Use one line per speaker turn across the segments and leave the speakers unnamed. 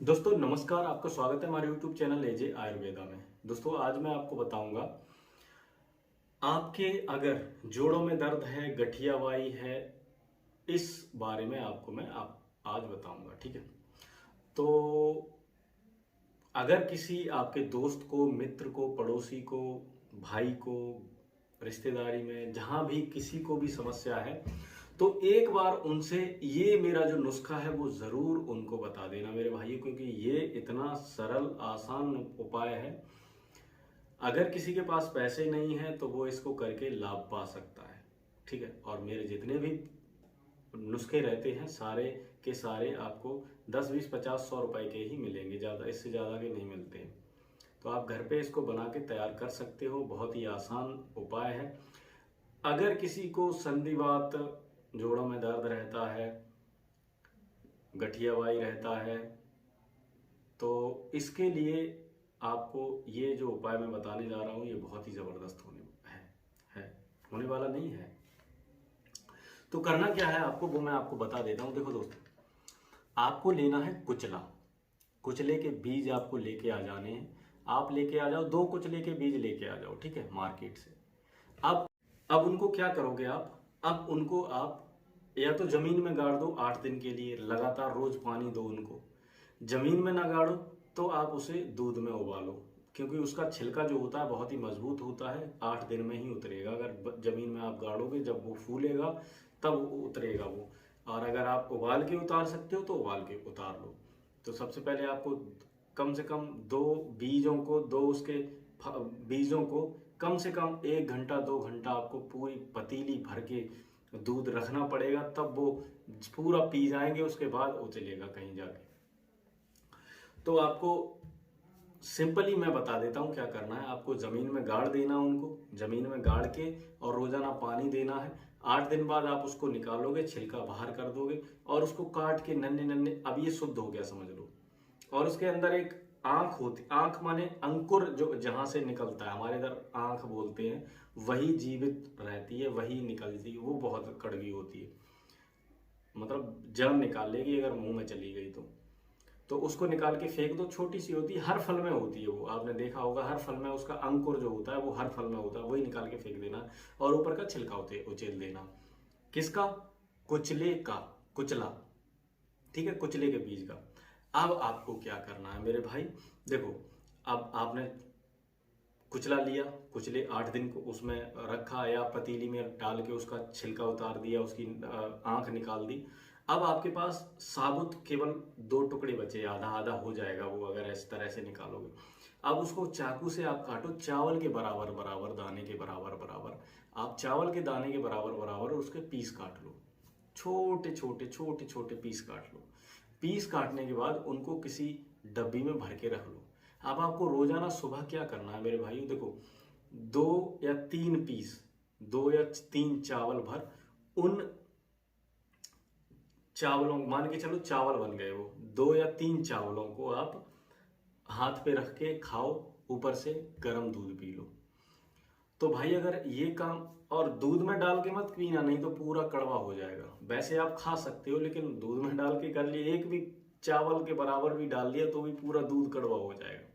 दोस्तों नमस्कार, आपका स्वागत है हमारे YouTube चैनल एजे आयुर्वेदा में। दोस्तों आज मैं आपको बताऊंगा, आपके अगर जोड़ों में दर्द है, गठियावाई है, इस बारे में आपको मैं आज बताऊंगा। ठीक है, तो अगर किसी आपके दोस्त को, मित्र को, पड़ोसी को, भाई को, रिश्तेदारी में जहां भी किसी को भी समस्या है, तो एक बार उनसे ये मेरा जो नुस्खा है वो ज़रूर उनको बता देना मेरे भाई, क्योंकि ये इतना सरल आसान उपाय है। अगर किसी के पास पैसे नहीं हैं तो वो इसको करके लाभ पा सकता है। ठीक है, और मेरे जितने भी नुस्खे रहते हैं सारे के सारे आपको 10 20 50 100 रुपए के ही मिलेंगे, ज़्यादा इससे ज़्यादा के नहीं मिलते हैं। तो आप घर पे इसको बना के तैयार कर सकते हो, बहुत ही आसान उपाय है। अगर किसी को संधिवात, जोड़ों में दर्द रहता है, गठियावाई रहता है, तो इसके लिए आपको ये जो उपाय मैं बताने जा रहा हूँ ये बहुत ही ज़बरदस्त है होने वाला नहीं है। तो करना क्या है आपको, वो मैं आपको बता देता हूँ। देखो दोस्तों, आपको लेना है कुचला। कुचले के बीज आपको लेके आ जाने हैं। आप लेके आ जाओ, 2 कुचले के बीज लेके आ जाओ, ठीक है, मार्केट से। अब अब उनको क्या करोगे आप, अब उनको आप या तो जमीन में गाड़ दो 8 दिन के लिए, लगातार रोज पानी दो उनको। जमीन में ना गाड़ो तो आप उसे दूध में उबालो, क्योंकि उसका छिलका जो होता है बहुत ही मजबूत होता है, 8 दिन में ही उतरेगा। अगर जमीन में आप गाड़ोगे, जब वो फूलेगा तब उतरेगा वो। और अगर आप उबाल के उतार सकते हो तो उबाल के उतार लो। तो सबसे पहले आपको कम से कम दो उसके बीजों को कम से कम 1 घंटा 2 घंटा आपको पूरी पतीली भर के दूध रखना पड़ेगा, तब वो पूरा पी जाएंगे, उसके बाद उचलेगा कहीं जाके। तो आपको सिंपली मैं बता देता हूँ क्या करना है। आपको ज़मीन में गाड़ देना, उनको ज़मीन में गाड़ के और रोज़ाना पानी देना है। 8 दिन बाद आप उसको निकालोगे, छिलका बाहर कर दोगे और उसको काट के नन्हे नन्हे, अब ये शुद्ध हो गया समझ लो। और उसके अंदर एक आंख होती, आंख माने अंकुर, जो जहां से निकलता है, हमारे इधर आंख बोलते हैं, वही जीवित रहती है, वही निकलती है। वो बहुत कड़वी होती है, मतलब जड़ निकाल लेगी अगर मुंह में चली गई तो उसको निकाल के फेंक दो। छोटी सी होती है, हर फल में होती है वो, आपने देखा होगा, हर फल में उसका अंकुर जो होता है वो हर फल में होता है, वही निकाल के फेंक देना और ऊपर का छिलका उचेल देना। किसका? कुचले का, कुचला। ठीक है, कुचले के बीज का। अब आपको क्या करना है मेरे भाई, देखो, अब आपने कुचला लिया, कुचले 8 दिन को उसमें रखा या पतीली में डाल के उसका छिलका उतार दिया, उसकी आंख निकाल दी। अब आपके पास साबुत केवल 2 टुकड़े बचे, आधा आधा हो जाएगा वो अगर इस तरह से निकालोगे। अब उसको चाकू से आप काटो, चावल के बराबर बराबर, दाने के बराबर बराबर। आप चावल के दाने के बराबर बराबर उसके पीस काट लो, छोटे छोटे छोटे छोटे पीस काट लो। पीस काटने के बाद उनको किसी डब्बी में भर के रख लो। अब आपको रोजाना सुबह क्या करना है मेरे भाई, देखो, 2 या 3 पीस, 2 या 3 चावल भर, उन चावलों, मान के चलो चावल बन गए वो, 2 या 3 चावलों को आप हाथ पे रख के खाओ, ऊपर से गर्म दूध पी लो। तो भाई अगर ये काम, और दूध में डाल के मत पीना, नहीं तो पूरा कड़वा हो जाएगा। वैसे आप खा सकते हो, लेकिन दूध में डाल के कर लिए, एक भी चावल के बराबर भी डाल लिया तो भी पूरा दूध कड़वा हो जाएगा।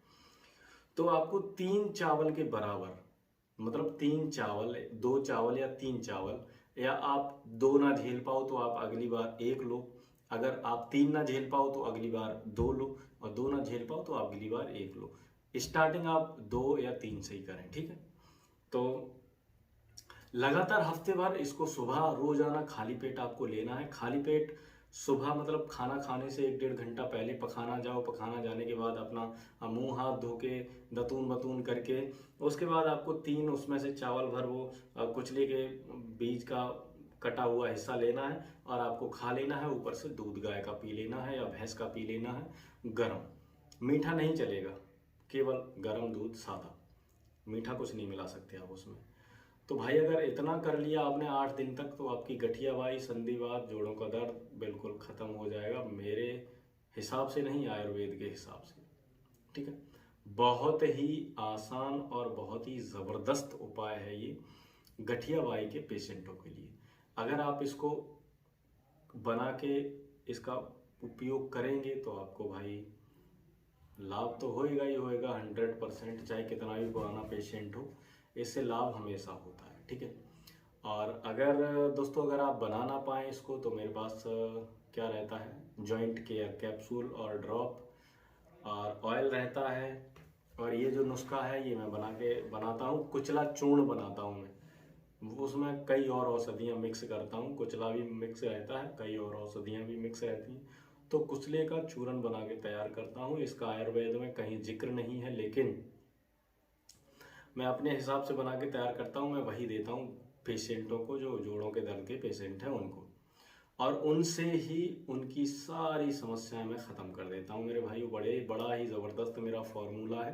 तो आपको 3 चावल के बराबर, मतलब 3 चावल, 2 चावल या 3 चावल, या आप 2 ना झेल पाओ तो आप अगली बार 1 लो। अगर आप 3 ना झेल पाओ तो अगली बार 2 लो, और 2 ना झेल पाओ तो अगली बार 1 लो। स्टार्टिंग आप 2 या 3 से ही करें, ठीक है। तो लगातार हफ्ते भर इसको सुबह रोजाना खाली पेट आपको लेना है। खाली पेट सुबह, मतलब खाना खाने से 1 डेढ़ घंटा पहले पखाना जाओ। पखाना जाने के बाद अपना मुंह हाथ धो के, दतून बतून करके, उसके बाद आपको 3 उसमें से चावल भर वो कुचले के बीज का कटा हुआ हिस्सा लेना है और आपको खा लेना है। ऊपर से दूध गाय का पी लेना है या भैंस का पी लेना है, गर्म। मीठा नहीं चलेगा, केवल गर्म दूध, सादा, मीठा कुछ नहीं मिला सकते आप उसमें। तो भाई अगर इतना कर लिया आपने 8 दिन तक, तो आपकी गठियावाई, संधिवात, जोड़ों का दर्द बिल्कुल खत्म हो जाएगा, मेरे हिसाब से नहीं, आयुर्वेद के हिसाब से। ठीक है, बहुत ही आसान और बहुत ही ज़बरदस्त उपाय है ये गठियावाई के पेशेंटों के लिए। अगर आप इसको बना के इसका उपयोग करेंगे तो आपको भाई लाभ तो होएगा ही होएगा 100%, चाहे कितना भी पुराना पेशेंट हो, इससे लाभ हमेशा होता है। ठीक है। और अगर दोस्तों अगर आप बना ना पाएँ इसको, तो मेरे पास क्या रहता है, जॉइंट केयर कैप्सूल और ड्रॉप और ऑयल रहता है। और ये जो नुस्खा है ये मैं बनाता हूँ, कुचला चूर्ण बनाता हूँ मैं, उसमें कई और औषधियाँ मिक्स करता हूँ, कुचला भी मिक्स रहता है, कई और औषधियाँ भी मिक्स रहती हैं, तो कुचले का चूर्ण बना के तैयार करता हूँ। इसका आयुर्वेद में कहीं जिक्र नहीं है, लेकिन मैं अपने हिसाब से बना के तैयार करता हूँ, मैं वही देता हूँ पेशेंटों को, जो जोड़ों के दर्द के पेशेंट हैं उनको, और उनसे ही उनकी सारी समस्याएं मैं ख़त्म कर देता हूँ मेरे भाइयों। बड़ा ही ज़बरदस्त मेरा फॉर्मूला है।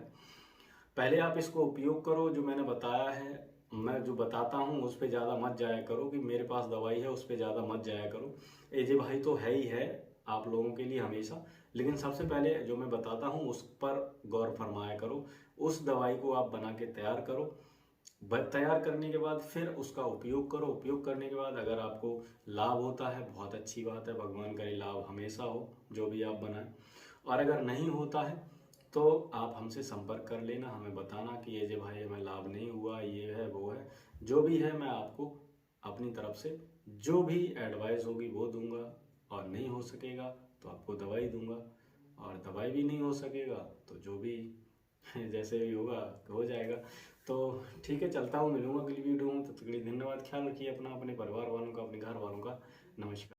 पहले आप इसको उपयोग करो, जो मैंने बताया है, मैं जो बताता हूँ उस पर ज़्यादा मत जाया करो, कि मेरे पास दवाई है उस पर ज़्यादा मत जाया करो। एजे भाई तो है ही है आप लोगों के लिए हमेशा, लेकिन सबसे पहले जो मैं बताता हूँ उस पर गौर फरमाया करो। उस दवाई को आप बना के तैयार करो, तैयार करने के बाद फिर उसका उपयोग करो। उपयोग करने के बाद अगर आपको लाभ होता है, बहुत अच्छी बात है, भगवान करे लाभ हमेशा हो जो भी आप बनाएं। और अगर नहीं होता है तो आप हमसे संपर्क कर लेना, हमें बताना कि ये जो भाई हमें लाभ नहीं हुआ, ये है वो है, जो भी है मैं आपको अपनी तरफ से जो भी एडवाइस होगी वो दूंगा। और नहीं हो सकेगा तो आपको दवाई दूंगा, और दवाई भी नहीं हो सकेगा तो जो भी जैसे भी होगा हो जाएगा। तो ठीक है, चलता हूँ, मिलूंगा अगली वीडियो में, तब तक के लिए धन्यवाद। ख्याल रखिए अपना, अपने परिवार वालों का, अपने घर वालों का। नमस्कार।